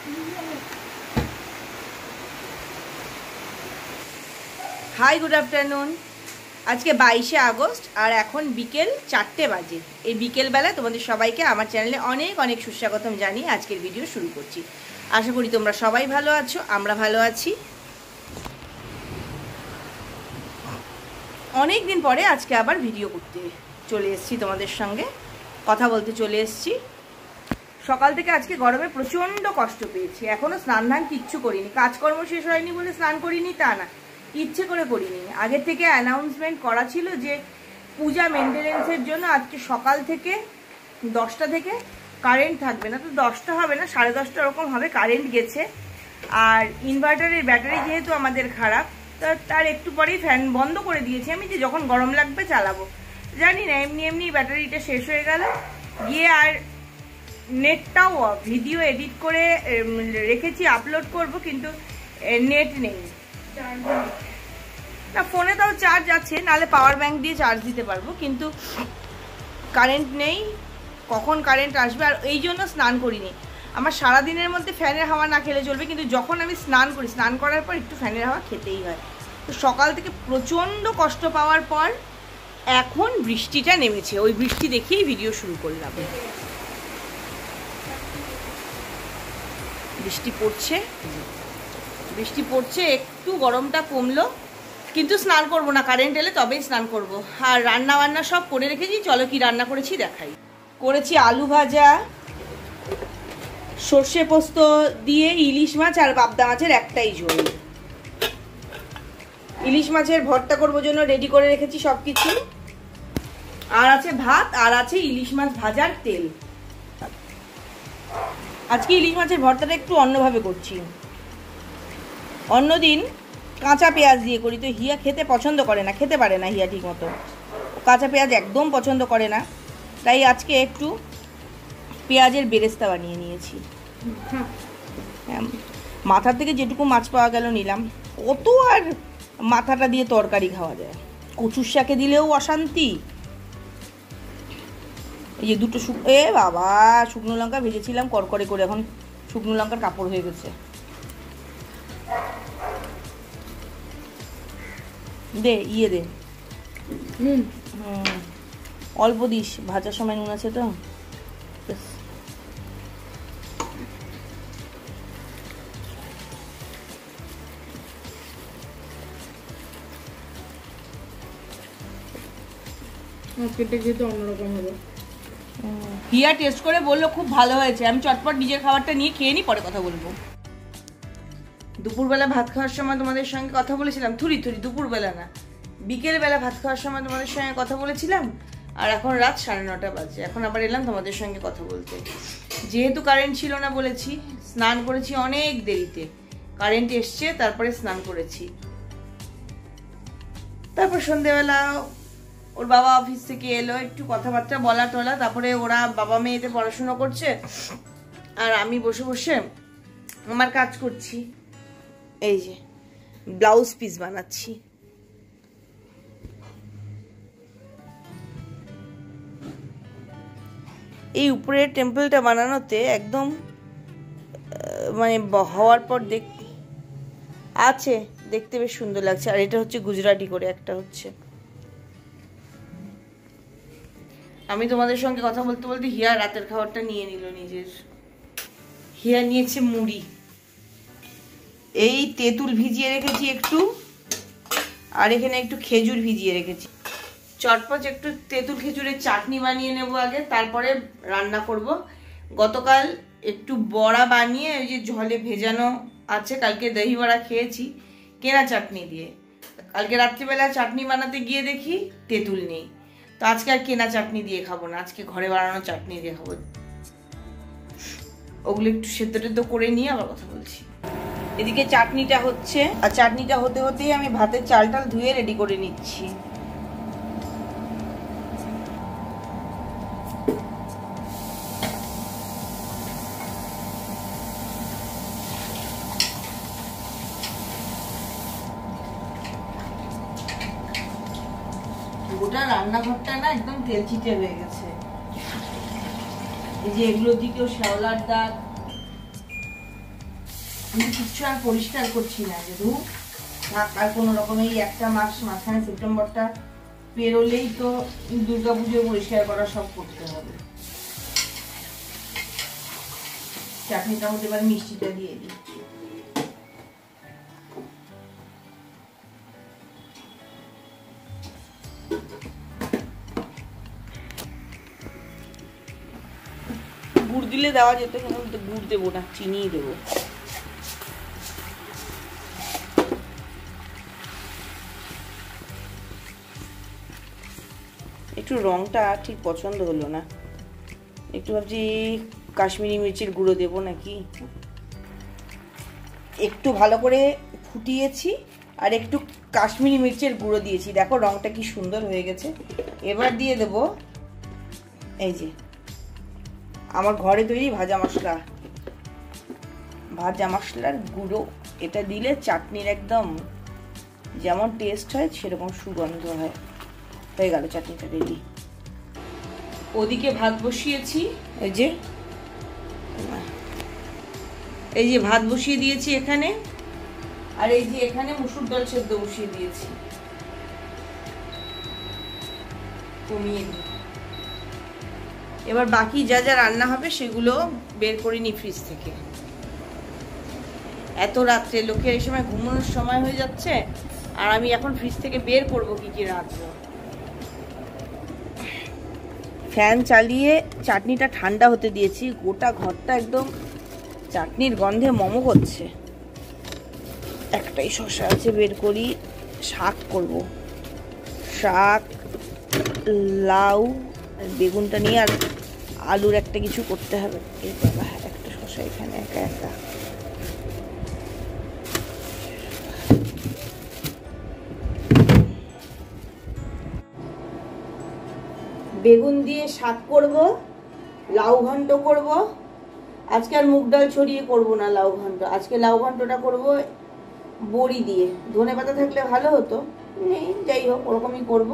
High, good afternoon. আজকে 22শে August আর এখন বিকেল 4টে বাজে। এই বিকেলবেলা তোমাদের সবাইকে আমার চ্যানেলে অনেক অনেক সুস্বাগতম জানিয়ে আজকের ভিডিও শুরু করছি। আশা করি তোমরা সবাই ভালো আছো, আমরা ভালো আছি। অনেক দিন পরে আজকে আবার ভিডিও করতে চলে এসেছি, তোমাদের সঙ্গে কথা বলতে চলে এসেছি। সকাল থেকে আজকে গরমে প্রচণ্ড কষ্ট পেয়েছি, এখনও স্নান ধান কিচ্ছু করিনি। কাজকর্ম শেষ হয়নি বলে স্নান করিনি তা না, ইচ্ছে করে করিনি। আগের থেকে অ্যানাউন্সমেন্ট করা ছিল যে পূজা মেনটেনেন্সের জন্য আজকে সকাল থেকে 10টা থেকে কারেন্ট থাকবে না, তো 10টা হবে না, 10:30 ওরকম হবে। কারেন্ট গেছে, আর ইনভার্টারের ব্যাটারি যেহেতু আমাদের খারাপ, তার একটু পরেই ফ্যান বন্ধ করে দিয়েছি আমি, যে যখন গরম লাগবে চালাবো। জানি না, এমনি এমনি ব্যাটারিটা শেষ হয়ে গেল গিয়ে। আর নেটটাও ভিডিও এডিট করে রেখেছি, আপলোড করব, কিন্তু নেট নেই না। ফোনে তাও চার্জ আছে, নাহলে পাওয়ার ব্যাংক দিয়ে চার্জ দিতে পারবো, কিন্তু কারেন্ট নেই। কখন কারেন্ট আসবে, আর এই জন্য স্নান করিনি। আমার সারাদিনের মধ্যে ফ্যানের হাওয়া না খেলে চলবে, কিন্তু যখন আমি স্নান করি, স্নান করার পর একটু ফ্যানের হাওয়া খেতেই হয়। তো সকাল থেকে প্রচণ্ড কষ্ট পাওয়ার পর এখন বৃষ্টিটা নেমেছে, ওই বৃষ্টি দেখেই ভিডিও শুরু করলাম। বৃষ্টি পড়ছে, একটু গরমটা কমলো, কিন্তু স্নান করব না, কারেন্ট এলে তবেই স্নান করব। আর রান্না বান্না সব করে রেখেছি, চলো কি রান্না করেছি দেখাই। করেছি আলু ভাজা, সর্ষে পোস্ত দিয়ে ইলিশ মাছ আর পাবদা মাছের একটাই ঝোল। ইলিশ মাছের ভর্তা করবো জন্য রেডি করে রেখেছি সব কিছু। আর আছে ভাত, আর আছে ইলিশ মাছ ভাজার তেল। আজকে ইলিশ মাছের ভর্তাটা একটু অন্যভাবে করছি। অন্যদিন কাঁচা পেঁয়াজ দিয়ে করি, তো হিয়া খেতে পছন্দ করে না, খেতে পারে না হিয়া ঠিক মতো, কাঁচা পেঁয়াজ একদম পছন্দ করে না। তাই আজকে একটু পেঁয়াজের বেরেস্তা বানিয়ে নিয়েছি। মাথার থেকে যেটুকু মাছ পাওয়া গেল নিলাম, কত আর মাথাটা দিয়ে তরকারি খাওয়া যায়। কচুর শাকে দিলেও অশান্তি। এই যে দুটো বাবা শুকনো লঙ্কা ভেজেছিলাম করকরে করে, এখন শুকনো লঙ্কার কাপড় হয়ে গেছে। দে দে, অল্প দিস, ভাজার সময় নুন আছে তো। হিয়া টেস্ট করে বললো খুব ভালো হয়েছে। আমি চটপট নিজের খাবারটা নিয়ে খেয়ে নি, পরে কথা বলবো। দুপুরবেলা ভাত খাওয়ার সময় তোমাদের সঙ্গে কথা বলেছিলাম, দুপুরবেলা না, বিকেলবেলা ভাত খাওয়ার সময় তোমাদের সঙ্গে কথা বলেছিলাম। আর এখন রাত 9:30 বাজে, এখন আবার এলাম তোমাদের সঙ্গে কথা বলতে। যেহেতু কারেন্ট ছিল না বলেছি, স্নান করেছি অনেক দেরিতে। কারেন্ট এসছে, তারপরে স্নান করেছি। তারপর সন্ধ্যেবেলা ওর বাবা অফিস থেকে এলো, একটু কথাবার্তা বলা টলা, তারপরে ওরা বাবা মেয়েতে পড়াশোনা করছে, আর আমি বসে বসে আমার কাজ করছি। এই যে ব্লাউজ পিস বানাচ্ছি। এই উপরের টেম্পলটা বানানোতে একদম মানে হওয়ার পর দেখতে বেশ সুন্দর লাগছে। আর এটা হচ্ছে গুজরাটি করে একটা হচ্ছে। আমি তোমাদের সঙ্গে কথা বলতে বলতে হিয়া রাতের খাবারটা নিয়ে নিল নিজের। হিয়া নিয়েছে মুড়ি, এই তেঁতুল ভিজিয়ে রেখেছি একটু, আর এখানে একটু খেজুর ভিজিয়ে রেখেছি। চটপট একটু তেঁতুল খেজুরের চাটনি বানিয়ে নেব আগে, তারপরে রান্না করব। গতকাল একটু বড়া বানিয়ে ওই যে জলে ভেজানো আছে, কালকে দহি বড়া খেয়েছি কেনা চাটনি দিয়ে। কালকে রাত্রিবেলা চাটনি বানাতে গিয়ে দেখি তেঁতুল নেই, তো আজকে আর কেনা চাটনি দিয়ে খাবো না, আজকে ঘরে বানানো চাটনি দিয়ে খাবো। ওগুলো একটু সেদ্ধ টেদ্ধ করে নিয়ে আবার কথা বলছি। এদিকে চাটনিটা হচ্ছে, আর চাটনিটা হতে হতেই আমি ভাতের চালটা ধুয়ে রেডি করে নিচ্ছি। গোটা রান্নাঘরটা না একদম তেলচিটে হয়ে গেছে। এই যে এগুলো দিকেও শ্যাওলার দাগ, আমি কিচ্ছু আর পরিষ্কার করছি না, যেহেতু আর কোনো রকম এই একটা মাস মাঝখানে সেপ্টেম্বরটা পেরোলেই তো দুর্গাপুজো পরিষ্কার করা সব করতে হবে। চাটনিটার মধ্যে এবার মিষ্টিটা দিয়ে দিই। গুড় দিলে দেওয়া যেত, কিন্তু গুড় দেবো না, চিনিই দেবো। একটু রংটা ঠিক পছন্দ হলো না, একটু ভাবছি কাশ্মীরি মির্চির গুঁড়ো দেবো নাকি। একটু ভালো করে ফুটিয়েছি আর একটু কাশ্মীরি মির্চের গুঁড়ো দিয়েছি, দেখো রংটা কি সুন্দর হয়ে গেছে। এবার দিয়ে দেবো এই যে আমার ঘরে তৈরি ভাজা মশলা, ভাজা মশলার গুঁড়ো। এটা দিলে চাটনির একদম যেমন টেস্ট হয় সেরকম সুগন্ধ হয়। হয়ে গেল চাটনিটা রেডি। ওদিকে ভাত বসিয়েছি, এই যে ভাত বসিয়ে দিয়েছি এখানে, আর এই যে এখানে মুসুর ডাল সেদ্ধ বসিয়ে দিয়েছি। কমিয়ে দিই। এবার বাকি যা যা রান্না হবে সেগুলো বের করে নি ফ্রিজ থেকে। এত রাত্রে লোকের এই সময় ঘুমানোর সময় হয়ে যাচ্ছে, আর আমি এখন ফ্রিজ থেকে বের করবো কি কি রাঁধবো। ফ্যান চালিয়ে চাটনিটা ঠান্ডা হতে দিয়েছি, গোটা ঘরটা একদম চাটনির গন্ধে মম করছে। একটাই শসা আছে, বের করি। শাক করব, শাক, লাউ, বেগুনটা নিয়ে আর আলুর একটা কিছু করতে হবে। এই বাবা, একটা শসা এখানে একা একা। বেগুন দিয়ে শাক করব, লাউ ঘন্ট করব। আজকে আর মুগ ডাল ছড়িয়ে করব না লাউ ঘন্ট, আজকে লাউ ঘন্টটা করব বড়ি দিয়ে। ধনে পাতা থাকলে ভালো হতো, নেই, যাই হোক ওরকমই করব।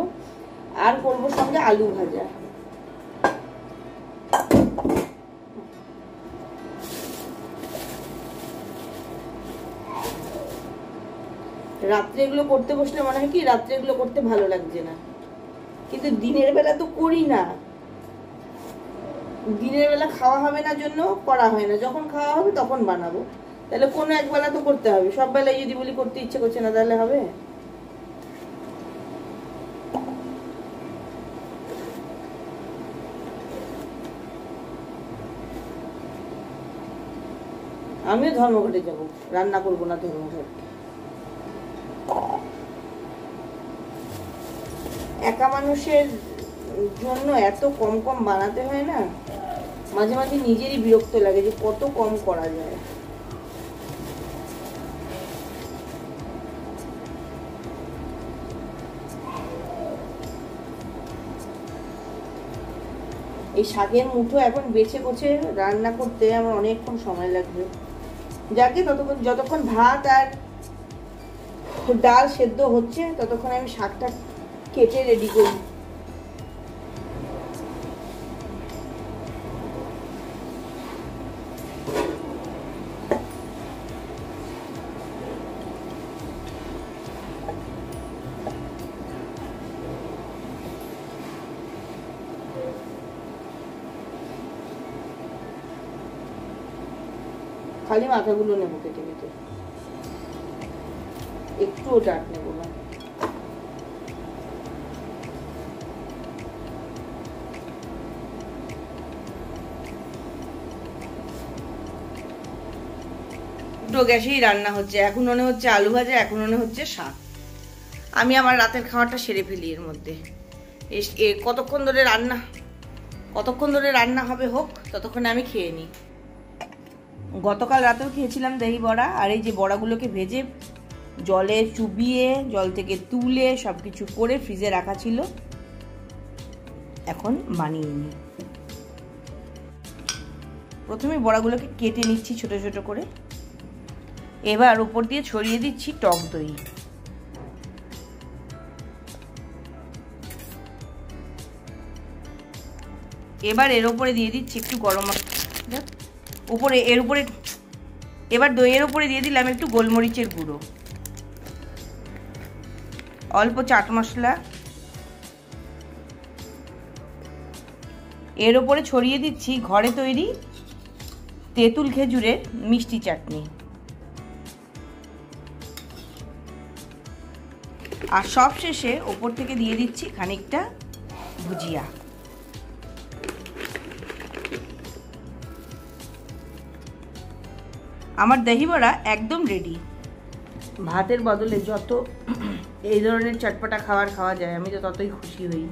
আর করব সঙ্গে আলু ভাজা। রাত্রে এগুলো করতে বসলে মনে হয় কি রাত্রে এগুলো করতে ভালো লাগছে না, কিন্তু দিনের বেলা তো করি না। দিনের বেলা খাওয়া হবে না জন্য করা হয় না, যখন খাওয়া হবে তখন বানাবো। তাহলে কোনো এক বেলা তো করতে হবে, সব বেলায় যদি বলি করতে ইচ্ছে করছে না তাহলে হবে? আমিও ধর্মঘটে যাব, রান্না করবো না ধর্মঘট। একা মানুষের জন্য এত কম কম বানাতে হয় না, মাঝে মাঝে নিজেরই বিরক্ত লাগে যে কত কম করা যায়। এই শাকের মুঠো এখন বেছে কোছে রান্না করতে আমার অনেকক্ষণ সময় লাগবে। যাকে যতক্ষণ ভাত আর ডাল সেদ্ধ হচ্ছে ততক্ষণ আমি শাকটা কেটে রেডি করি। খালি মাথাগুলো নেবো কেটে কেটে, একটুও ডাট নেবো না। দুটো গ্যাসেই রান্না হচ্ছে, এখন মনে হচ্ছে আলু ভাজা, এখন মনে হচ্ছে শাক। আমি আমার রাতের খাওয়াটা সেরে ফেলি এর মধ্যে। কতক্ষণ ধরে রান্না হবে হোক, ততক্ষণে আমি খেয়ে নিই। গতকাল রাতেও খেয়েছিলাম দহি বড়া, আর এই যে বড়াগুলোকে ভেজে জলে চুবিয়ে জল থেকে তুলে সব কিছু করে ফ্রিজে রাখা ছিল, এখন বানিয়ে নিই। প্রথমে বড়াগুলোকে কেটে নিচ্ছি ছোট ছোট করে, এবার উপর দিয়ে ছড়িয়ে দিচ্ছি টক দই। এবার এর উপরে দিয়ে দিচ্ছি একটু গরম মশলা, এর উপরে এবার দইয়ের ওপরে দিয়ে দিলাম একটু গোলমরিচের গুঁড়ো, অল্প চাট মশলা, এর ওপরে ছড়িয়ে দিচ্ছি ঘরে তৈরি তেঁতুল খেজুরের মিষ্টি চাটনি। আর সব শেষে ওপর থেকে দিয়ে দিচ্ছি খানিকটা ভুজিয়া। আমার দহি বড়া একদম রেডি। ভাতের বদলে যত এই ধরনের চটপটা খাবার খাওয়া যায় আমি তো ততই খুশি হই।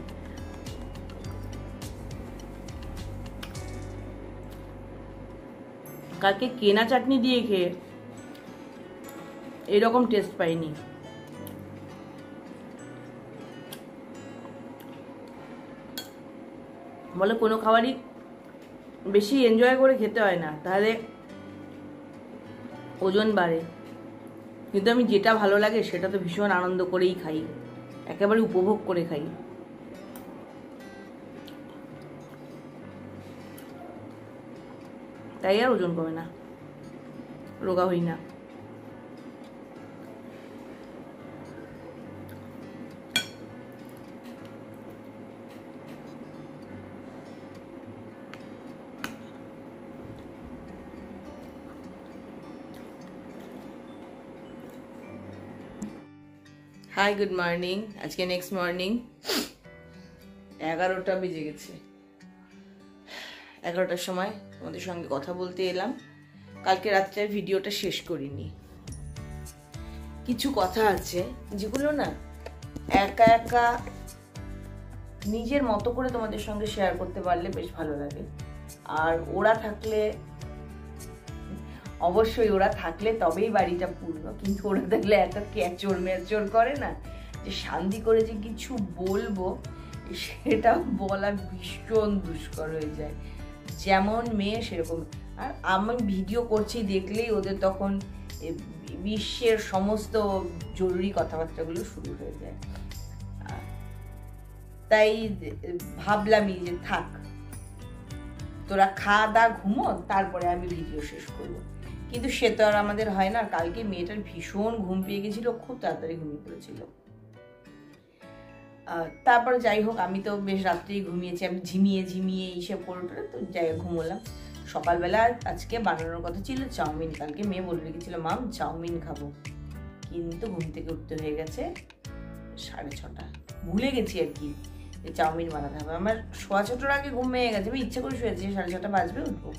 কালকে কেনা চাটনি দিয়ে খেয়ে এরকম টেস্ট পাইনি। বলে কোনো খাবারই বেশি এনজয় করে খেতে হয় না, তাহলে ওজন বাড়ে। কিন্তু আমি যেটা ভালো লাগে সেটা তো ভীষণ আনন্দ করেই খাই, একেবারে উপভোগ করে খাই। তাই আর ওজন কমে না, রোগা হই না। Hi, good morning. আজকে নেক্সট মর্নিং 11টা বেজে গেছে। 11টার সময় তোমাদের সঙ্গে কথা বলতে এলাম। কালকে রাত্রে ভিডিওটা শেষ করিনি, কিছু কথা আছে যেগুলো না একা একা নিজের মতো করে তোমাদের সঙ্গে শেয়ার করতে পারলে বেশ ভালো লাগে। আর ওরা থাকলে, অবশ্যই ওরা থাকলে তবেই বাড়িটা পূর্ণ, কিন্তু ওরা থাকলে একটা ক্যাচর ম্যাচর করে না, যে শান্তি করে যে কিছু বলবো সেটা বলা ভীষণ দুষ্কর হয়ে যায়। যেমন মেয়ে সেরকম। আর আমি ভিডিও করছি দেখলেই ওদের তখন বিশ্বের সমস্ত জরুরি কথাবার্তাগুলো শুরু হয়ে যায়। তাই ভাবলামই যে থাক, তোরা খাওয়া দা ঘুমো, তারপরে আমি ভিডিও শেষ করবো। কিন্তু সে তো আর আমাদের হয় না। কালকে মেয়েটার ভীষণ ঘুম পেয়ে গেছিল, খুব তাড়াতাড়ি ঘুমিয়ে পড়েছিল। তারপরে যাই হোক, আমি তো বেশ রাত্রেই ঘুমিয়েছি, আমি ঝিমিয়ে ঝিমিয়ে এইসব করে তো যাই ঘুমোলাম। সকালবেলা আজকে বানানোর কথা ছিল চাউমিন। কালকে মেয়ে বলে রেখেছিল মাম চাউমিন খাবো, কিন্তু ঘুম থেকে উঠতে হয়ে গেছে 6:30। ভুলে গেছি আর কি যে চাউমিন বানাতে হবে। আমার 6:15 আগে ঘুম ভেঙে গেছে, আমি ইচ্ছে করে শুয়েছি 6:30 বাজবে উঠবো।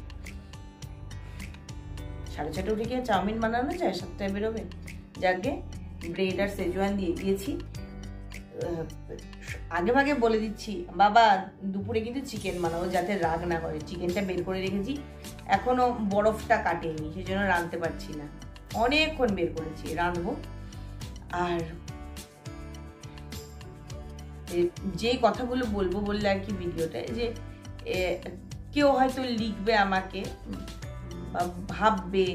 6:30 উঠে গিয়ে চাউমিন বানানো যায়, 7টায় বেরোবে। যাকে ব্রেড আর সেজওয়ান দিয়ে দিয়েছি। আগে ভাগে বলে দিচ্ছি বাবা দুপুরে কিন্তু চিকেন বানাবো, যাতে রাগ না করে। চিকেনটা বের করে রেখেছি, এখনো বরফটা কাটেনি, সেই জন্য রাঁধতে পারছি না। অনেকক্ষণ বের করেছি, রাঁধবো। আর যে কথাগুলো বলবো বললে আর কি ভিডিওটা, যে কেউ হয়তো লিখবে আমাকে, ভাববে,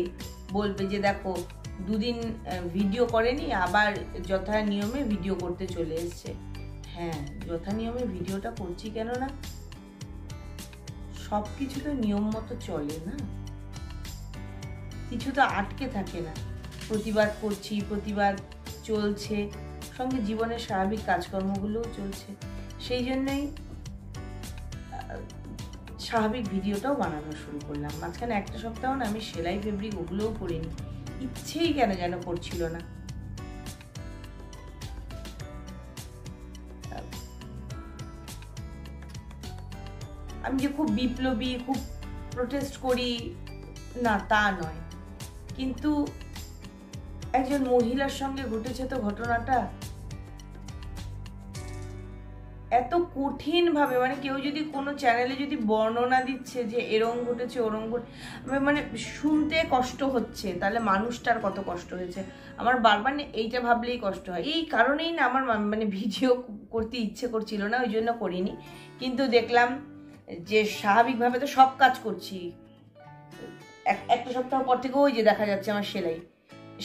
বলবে যে দেখো দুদিন ভিডিও করেনি, আবার যথা নিয়মে ভিডিও করতে চলে এসছে। হ্যাঁ, যথা নিয়মে ভিডিওটা করছি, কেননা সব কিছু তো নিয়ম মতো চলে না, কিছু তো আটকে থাকে না। প্রতিবাদ করছি, প্রতিবাদ চলছে, সঙ্গে জীবনের স্বাভাবিক কাজকর্মগুলোও চলছে। সেই জন্যই স্বাভাবিক ভিডিওটাও বানানো শুরু করলাম। মাঝখানে একটা সপ্তাহ না আমি সেলাই ফেব্রিক ওগুলোও করিনি, ইচ্ছেই কেন যেন করছিল না। আমি যে খুব বিপ্লবী, খুব প্রোটেস্ট করি না তা নয়, কিন্তু একজন মহিলার সঙ্গে ঘটেছে তো ঘটনাটা এত কঠিন ভাবে, মানে কেউ যদি কোনো চ্যানেলে যদি বর্ণনা দিচ্ছে যে এরম ঘটেছে ওরম ঘটে, মানে শুনতে কষ্ট হচ্ছে, তাহলে মানুষটার কত কষ্ট হয়েছে। আমার বারবার এইটা ভাবলেই কষ্ট হয়। এই কারণেই না আমার মানে ভিডিও করতে ইচ্ছে করছিল না, ওই জন্য করিনি। কিন্তু দেখলাম যে স্বাভাবিকভাবে তো সব কাজ করছি, একটা সপ্তাহ পর থেকে ওই যে দেখা যাচ্ছে আমার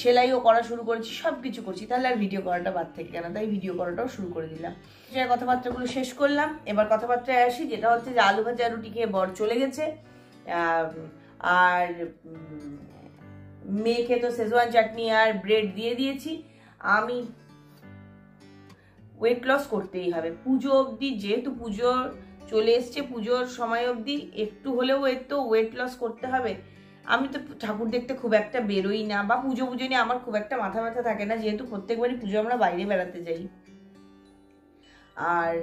সেলাইও করা শুরু করেছি, সব কিছু করছি, তাহলে আর ভিডিও করাটা বাদ থেকে কেন, তাই ভিডিও করাটাও শুরু করে দিলাম। সে কথাবার্তাগুলো শেষ করলাম। এবার কথাবার্তায় আসি, যেটা হচ্ছে যে আলু ভাজা রুটি খেয়ে বর চলে গেছে, আর মেয়েকে তো শেজওয়ান চাটনি আর ব্রেড দিয়ে দিয়েছি। আমি ওয়েট লস করতেই হবে পুজো অবধি, যেহেতু পুজো চলে এসছে, পুজোর সময় অবধি একটু হলেও ওয়েট লস করতে হবে। আমি তো ঠাকুর দেখতে খুব একটা বেরোই না, বা পুজো নিয়ে আমার খুব একটা মাথা ব্যথা থাকে না, যেহেতু প্রত্যেকবারই পুজো আমরা বাইরে বেড়াতে যাই। আর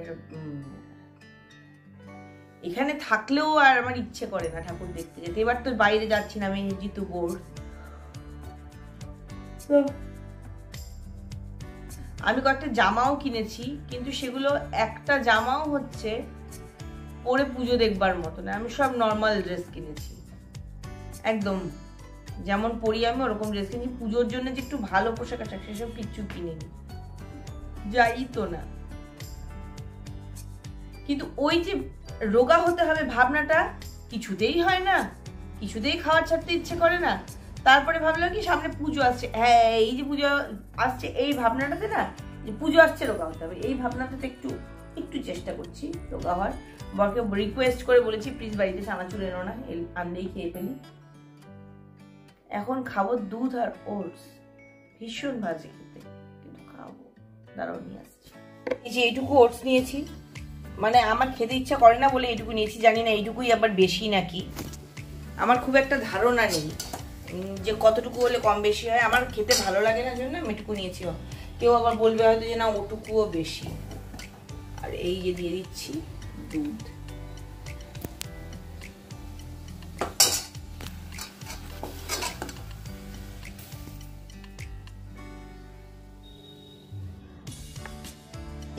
এখানে থাকলেও আর আমার ইচ্ছে করে না ঠাকুর দেখতে যেতে। এবার তো বাইরে যাচ্ছি না, আমি জিতু বোর্ড। আমি কয়েকটা জামাও কিনেছি, কিন্তু সেগুলো একটা জামাও হচ্ছে পরে পুজো দেখবার মতো না। আমি সব নর্মাল ড্রেস কিনেছি, একদম যেমন পরি আমি ওরকম ড্রেস কিনেছি। পুজোর জন্য যে একটু ভালো পোশাক আশাক সেসব কিচ্ছু কিনিনি, যাই তো না। কিন্তু ওই যে রোগা হতে হবে ভাবনাটা কিছুতেই হয় না, কিছুতেই খাওয়ার ছাড়তে ইচ্ছে করে না। তারপরে ভাবলাম কি সামনে পুজো আসছে, হ্যাঁ এই যে পুজো আসছে এই ভাবনাটাতে না, যে পুজো আসছে রোগা হতে হবে, এই ভাবনাটাতে একটু একটু চেষ্টা করছি রোগা হওয়ার। বরকে রিকোয়েস্ট করে বলেছি প্লিজ বাড়িতে চানাচুর এনো না, আনলেই খেয়ে ফেলি। এখন খাবো দুধ আর ওটস, ভীষণ ভাজি খেতে, কিন্তু খাবো, দাঁড়াও নিয়ে আসছি। এই যে এইটুকু ওটস নিয়েছি, মানে আমার খেতে ইচ্ছা করে না বলে এইটুকু নিয়েছি। জানি না এইটুকুই আবার বেশি নাকি, আমার খুব একটা ধারণা নেই যে কতটুকু হলে কম বেশি হয়। আমার খেতে ভালো লাগে না জন্য আমি এটুকু নিয়েছি। কেউ আবার বলবে হয়তো যে না ওটুকুও বেশি। আর এই যে দিয়ে দিচ্ছি দুধ।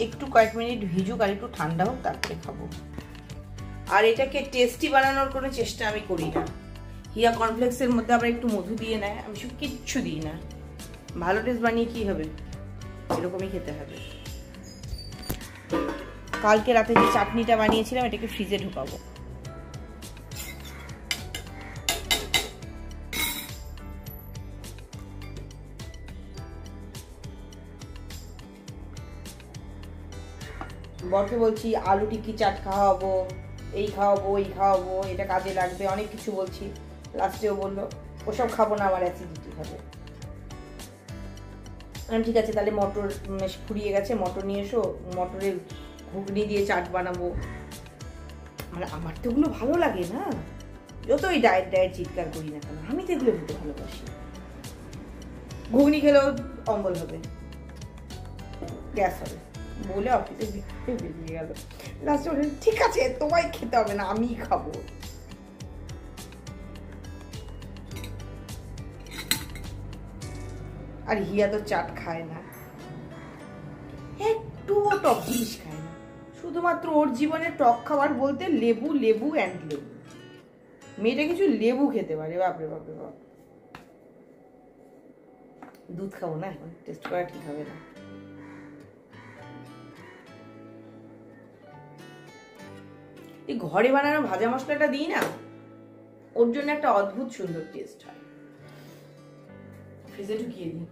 একটু কয়েক মিনিট ভিজুক আর একটু ঠান্ডা হোক, তারপরে খাবো। আর এটাকে টেস্টি বানানোর কোনো চেষ্টা আমি করি না। হিয়া কর্নফ্লেক্সের মধ্যে আবার একটু মধু দিয়ে নেয়, আমি সব কিচ্ছু দিই না। ভালো টেস্ট বানিয়ে কি হবে, এরকমই খেতে হবে। কালকে রাতে যে চাটনিটা বানিয়েছিলাম এটাকে ফ্রিজে ঢুকাবো। বরকে বলছি আলু টিক্কি চাট খাওয়াবো, এই খাওয়াবো, এই খাওয়াবো, এটা কাজে লাগবে, অনেক কিছু বলছি। লাস্টেও বললো ওসব খাবো না, আমার অ্যাসিডিটি হবে। ঠিক আছে তাহলে মটর ফুরিয়ে গেছে, মটর নিয়ে এসো, মটরের ঘুগনি দিয়ে চাট বানাবো। মানে আমার তো ওগুলো ভালো লাগে না, যতই ডায়েট চিৎকার করি না কেন, আমি তো এগুলো খেতে ভালোবাসি। ঘুগনি খেলেও অম্বল হবে, গ্যাস হবে বলে অফিসে বেরিয়ে গেল। লাস্টে বলে ঠিক আছে তোমায় খেতে হবে না, আমি খাবো। আর হিয়া তো চাট খায় না, একটুও টক জিনিস খায় না। শুধুমাত্র ওর জীবনে টক খাবার বলতে লেবু, লেবু অ্যান্ড লেবু। মেয়েটা কিছু লেবু খেতে পারে, বাপরে বাপরে বাপ। দুধ খাবো না এখন, টেস্ট করা ঠিক হবে না। এই ঘরে বানানো ভাজা মশলাটা দিই না, ওর জন্য একটা অদ্ভুত সুন্দর টেস্ট হয়। ফ্রিজে ঢুকিয়ে দিই।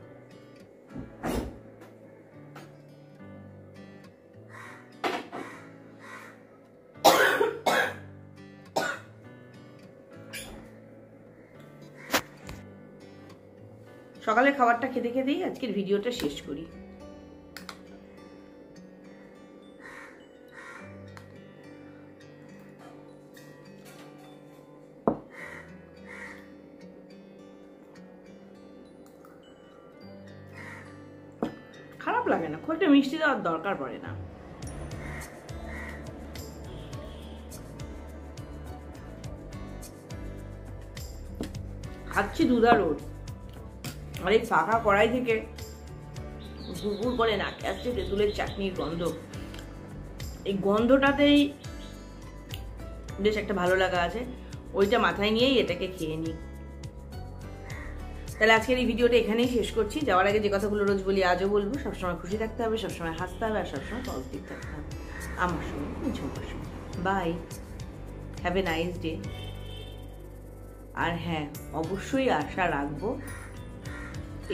সকালের খাবারটা খেতে খেতেই আজকের ভিডিওটা শেষ করি। খারাপ লাগে না, খুব একটা মিষ্টি দেওয়ার দরকার পড়ে না। খাচ্ছি দুধ আর ওটস, আর এই ফাঁকা কড়াই থেকে গুড় করে নাকে আসছে তেঁতুলের চাটনির গন্ধ। এই গন্ধটাতেই বেশ একটা ভালো লাগা আছে, ওইটা মাথায় নিয়েই এটাকে খেয়ে নিই। তাহলে আজকের এই ভিডিওটা এখানেই শেষ করছি। যাওয়ার আগে যে কথাগুলো রোজ বলি আজও বলবো, সবসময় খুশি থাকতে হবে, সবসময় হাসতে হবে, আর সবসময় পজিটিভ থাকতে হবে। আমার সঙ্গে ঝোঁকার সঙ্গে bye, have a nice day. আর হ্যাঁ, অবশ্যই আশা রাখবো,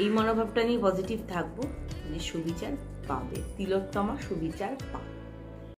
এই মনোভাবটা নিয়ে পজিটিভ থাকবো যে সুবিচার পাবে, তিলোত্তমা সুবিচার পাবে।